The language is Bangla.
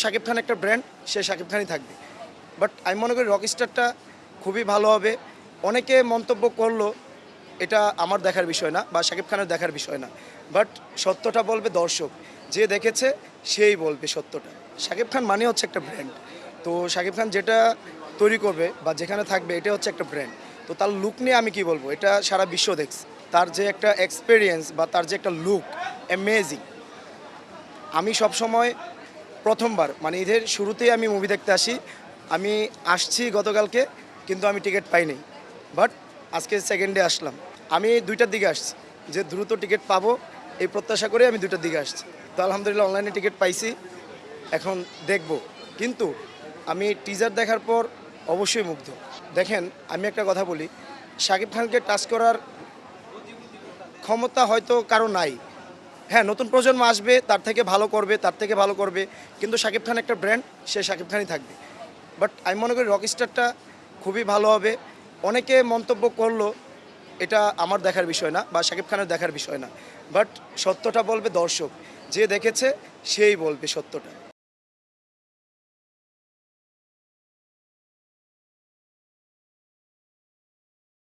শাকিব খান একটা ব্র্যান্ড, সে শাকিব খানই থাকবে। বাট আমি মনে করি রকস্টারটা খুবই ভালো হবে। অনেকে মন্তব্য করলো, এটা আমার দেখার বিষয় না বা শাকিব খানের দেখার বিষয় না। বাট সত্যটা বলবে দর্শক। যে দেখেছে সেই বলবে সত্যটা। শাকিব খান মানে হচ্ছে একটা ব্র্যান্ড। তো শাকিব খান যেটা তৈরি করবে বা যেখানে থাকবে এটা হচ্ছে একটা ব্র্যান্ড। তো তার লুক নিয়ে আমি কি বলবো, এটা সারা বিশ্ব দেখছে। তার যে একটা এক্সপেরিয়েন্স বা তার যে একটা লুক অ্যামেজিং। আমি সবসময় প্রথমবার মানে ঈদের শুরুতেই আমি মুভি দেখতে আসি। আমি আসছি গতকালকে, কিন্তু আমি টিকিট পাইনি। বাট আজকে সেকেন্ড ডে আসলাম। আমি ২টার দিকে আসছি, যে দ্রুত টিকিট পাবো এই প্রত্যাশা করে আমি ২টার দিকে আসছি। তো আলহামদুলিল্লাহ অনলাইনে টিকিট পাইছি, এখন দেখব। কিন্তু আমি টিজার দেখার পর অবশ্যই মুগ্ধ। দেখেন, আমি একটা কথা বলি, শাকিব খানকে টাচ করার ক্ষমতা হয়তো কারো নাই। হ্যাঁ, নতুন প্রজন্ম আসবে, তার থেকে ভালো করবে, তার থেকে ভালো করবে। কিন্তু শাকিব খান একটা ব্র্যান্ড, সে শাকিব খানই থাকবে। বাট আমি মনে করি রকস্টারটা খুবই ভালো হবে। অনেকে মন্তব্য করলো, এটা আমার দেখার বিষয় না বা শাকিব খানের দেখার বিষয় না। বাট সত্যটা বলবে দর্শক। যে দেখেছে সেই বলবে সত্যটা।